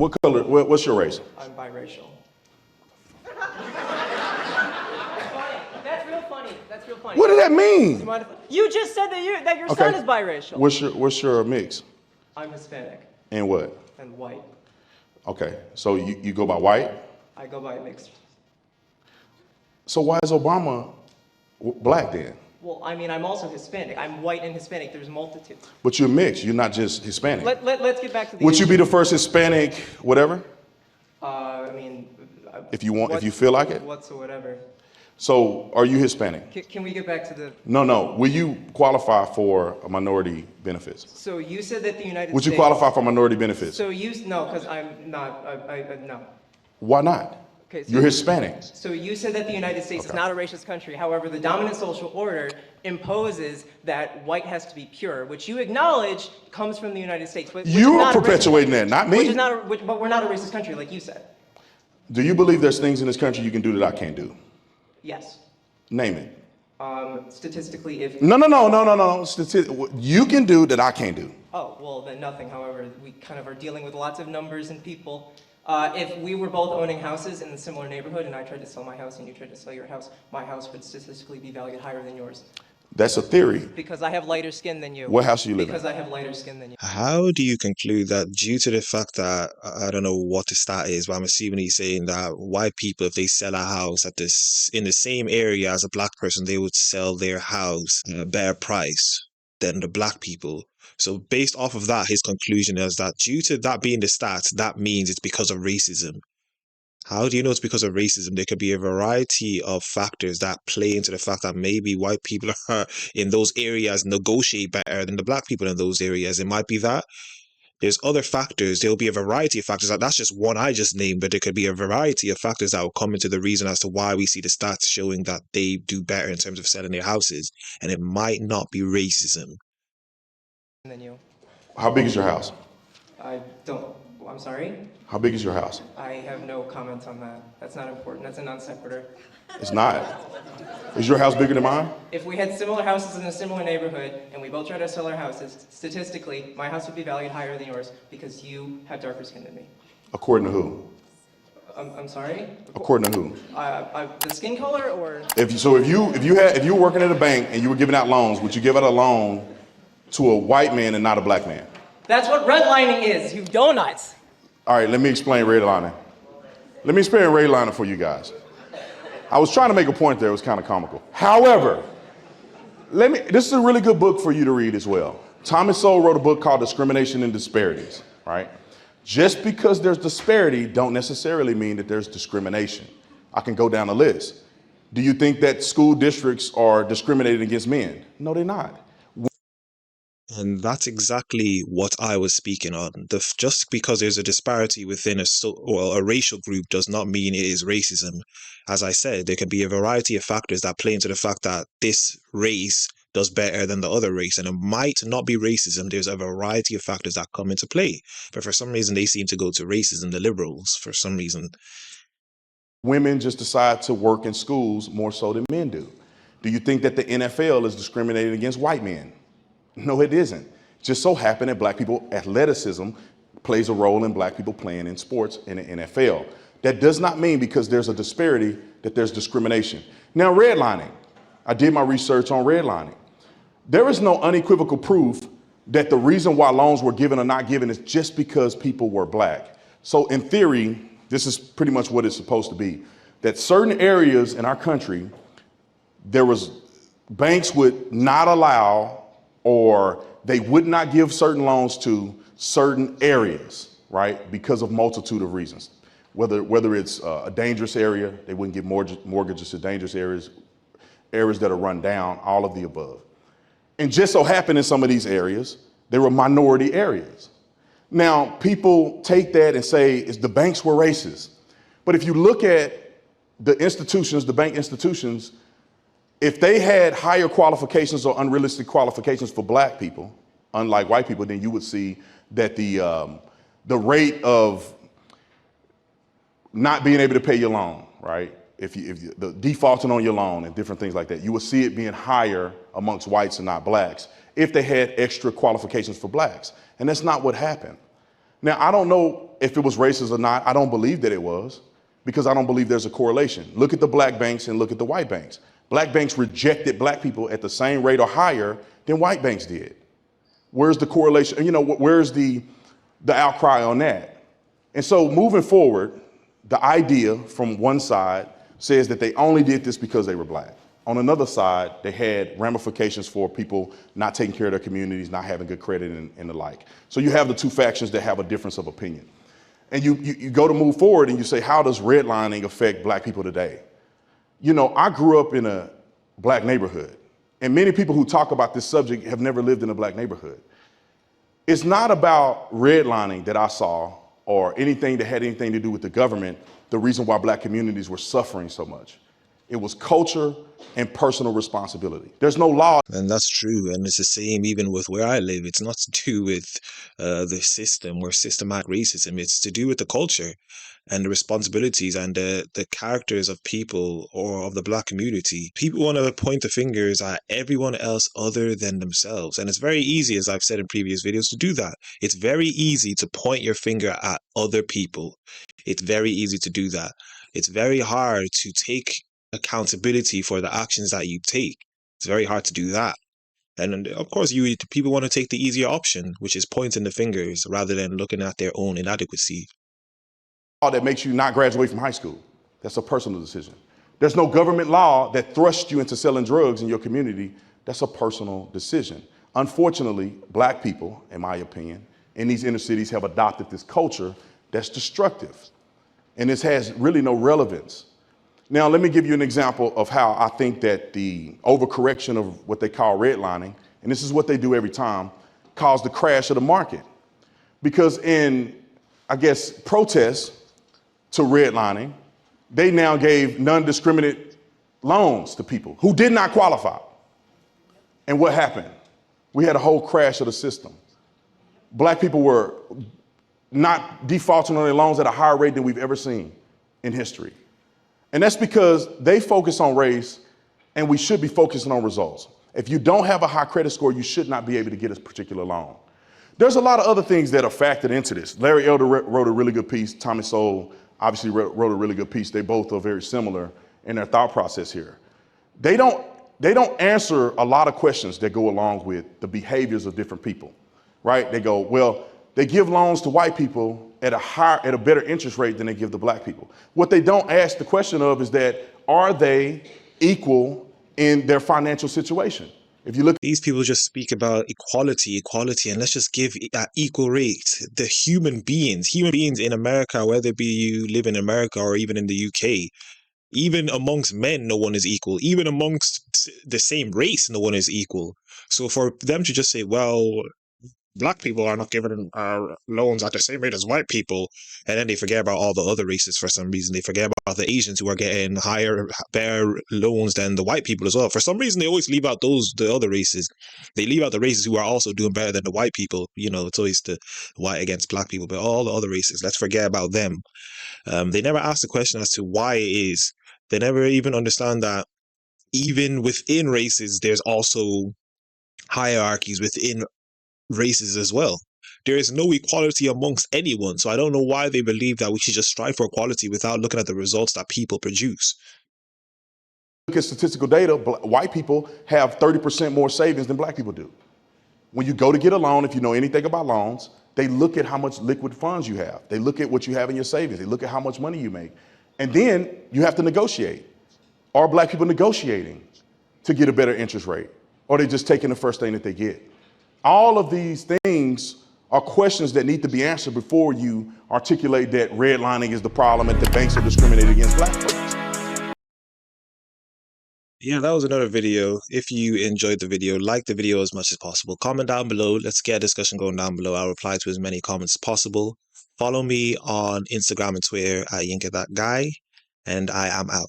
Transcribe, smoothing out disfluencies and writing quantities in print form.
What color, what's your race? I'm biracial. That's real funny. That's real funny. What does that mean? You just said that your son is biracial. What's your mix? I'm Hispanic. And what? And white. Okay, so you go by white? I go by mixed. So why is Obama black then? Well, I mean, I'm also Hispanic. I'm white and Hispanic. There's multitudes. But you're mixed. You're not just Hispanic. Let's get back to the Would you be the first Hispanic, whatever? I mean... if you want, if you feel like it? Whatsoever. So, are you Hispanic? Can we get back to the... No. Will you qualify for minority benefits? So you said that the United States... Would you qualify for minority benefits? So no, because I'm not, no. Why not? Okay, so you're Hispanic. So you said that the United States is not a racist country. However, the dominant social order imposes that white has to be pure, which you acknowledge comes from the United States. You are perpetuating that, not me. But we're not a racist country, like you said. Do you believe there's things in this country you can do that I can't do? Yes. Name it. Statistically, if... No. You can do that I can't do. Oh, well, then nothing. However, we kind of are dealing with lots of numbers and people. If we were both owning houses in a similar neighborhood and I tried to sell my house and you tried to sell your house, my house would statistically be valued higher than yours. That's a theory. Because I have lighter skin than you. What house do you live in? Because I have lighter skin than you. How do you conclude that due to the fact that, I don't know what the stat is, but I'm assuming he's saying that white people, if they sell a house in the same area as a black person, they would sell their house at a better price than the black people. So based off of that, his conclusion is that due to that being the stats, that means it's because of racism. How do you know it's because of racism? There could be a variety of factors that play into the fact that maybe white people are in those areas negotiate better than the black people in those areas. It might be that. There's other factors. There'll be a variety of factors. That's just one I just named, but there could be a variety of factors that will come into the reason as to why we see the stats showing that they do better in terms of selling their houses. And it might not be racism. Than you. How big is your house? I'm sorry? How big is your house? I have no comments on that. That's not important. That's a non sequitur. It's not. Is your house bigger than mine? If we had similar houses in a similar neighborhood and we both tried to sell our houses, statistically, my house would be valued higher than yours because you have darker skin than me. According to who? I'm sorry? According to who? The skin color or? If you were working at a bank and you were giving out loans, would you give out a loan to a white man and not a black man? That's what redlining is, you donuts. All right, let me explain redlining. Let me explain redlining for you guys. I was trying to make a point there. It was kind of comical. However, this is a really good book for you to read as well. Thomas Sowell wrote a book called Discrimination and Disparities, right? Just because there's disparity don't necessarily mean that there's discrimination. I can go down the list. Do you think that school districts are discriminating against men? No, they're not. And that's exactly what I was speaking on. Just because there's a disparity within a racial group does not mean it is racism. As I said, there can be a variety of factors that play into the fact that this race does better than the other race. And it might not be racism. There's a variety of factors that come into play. But for some reason, they seem to go to racism, the liberals, for some reason. Women just decide to work in schools more so than men do. Do you think that the NFL is discriminating against white men? No, it isn't. Just so happened that black people athleticism plays a role in black people playing in sports in the NFL. That does not mean because there's a disparity that there's discrimination. Now, redlining. I did my research on redlining. There is no unequivocal proof that the reason why loans were given or not given is just because people were black. So in theory, this is pretty much what it's supposed to be. That certain areas in our country, banks would not allow or they would not give certain loans to certain areas, right? Because of multitude of reasons. Whether it's a dangerous area, they wouldn't give mortgages to dangerous areas that are run down, all of the above. And just so happened in some of these areas, they were minority areas. Now, people take that and say the banks were racist. But if you look at the institutions, the bank institutions, if they had higher qualifications or unrealistic qualifications for black people, unlike white people, then you would see that the rate of not being able to pay your loan, right? If the defaulting on your loan and different things like that, you would see it being higher amongst whites and not blacks if they had extra qualifications for blacks. And that's not what happened. Now, I don't know if it was racist or not. I don't believe that it was because I don't believe there's a correlation. Look at the black banks and look at the white banks. Black banks rejected black people at the same rate or higher than white banks did. Where's the correlation? You know, where's the outcry on that? And so moving forward, the idea from one side says that they only did this because they were black. On another side, they had ramifications for people not taking care of their communities, not having good credit and the like. So you have the two factions that have a difference of opinion. And you go to move forward and you say, how does redlining affect black people today? You know, I grew up in a black neighborhood, and many people who talk about this subject have never lived in a black neighborhood. It's not about redlining that I saw or anything that had anything to do with the government, the reason why black communities were suffering so much. It was culture and personal responsibility. There's no law. And that's true. And it's the same even with where I live. It's not to do with the system or systematic racism. It's to do with the culture and the responsibilities and the characters of people or of the black community. People want to point the fingers at everyone else other than themselves. And it's very easy, as I've said in previous videos, to do that. It's very easy to point your finger at other people. It's very easy to do that. It's very hard to take accountability for the actions that you take. It's very hard to do that. And of course, people want to take the easier option, which is pointing the fingers rather than looking at their own inadequacy. That makes you not graduate from high school. That's a personal decision. There's no government law that thrusts you into selling drugs in your community. That's a personal decision. Unfortunately, black people, in my opinion, in these inner cities have adopted this culture that's destructive. And this has really no relevance. Now, let me give you an example of how I think that the overcorrection of what they call redlining, and this is what they do every time, caused the crash of the market. Because in, I guess, protests to redlining, they now gave non-discriminate loans to people who did not qualify. And what happened? We had a whole crash of the system. Black people were not defaulting on their loans at a higher rate than we've ever seen in history. And that's because they focus on race, and we should be focusing on results. If you don't have a high credit score, you should not be able to get a particular loan. There's a lot of other things that are factored into this. Larry Elder wrote a really good piece. Tommy Sowell obviously wrote a really good piece. They both are very similar in their thought process here. They don't answer a lot of questions that go along with the behaviors of different people, right? They go, well, they give loans to white people at a better interest rate than they give to black people. What they don't ask the question of is that, are they equal in their financial situation? If you look, these people just speak about equality, and let's just give equal rate. The human beings in America, whether it be you live in America or even in the UK, even amongst men, no one is equal. Even amongst the same race, no one is equal. So for them to just say, well, black people are not given loans at the same rate as white people, and then they forget about all the other races for some reason. They forget about the Asians who are getting better loans than the white people as well. For some reason, they always leave out the other races. They leave out the races who are also doing better than the white people. You know, it's always the white against black people, but all the other races, let's forget about them. They never ask the question as to why it is. They never even understand that even within races, there's also hierarchies within races as well. There is no equality amongst anyone, so I don't know why they believe that we should just strive for equality without looking at the results that people produce. look at statistical data, white people have 30% more savings than black people do. When you go to get a loan, if you know anything about loans, they look at how much liquid funds you have. They look at what you have in your savings. They look at how much money you make. And then you have to negotiate. Are black people negotiating to get a better interest rate? Or are they just taking the first thing that they get? All of these things are questions that need to be answered before you articulate that redlining is the problem and the banks are discriminating against black folks. Yeah, that was another video. If you enjoyed the video, like the video as much as possible. Comment down below. Let's get a discussion going down below. I'll reply to as many comments as possible. Follow me on Instagram and Twitter at YinkaThatGuy. And I am out.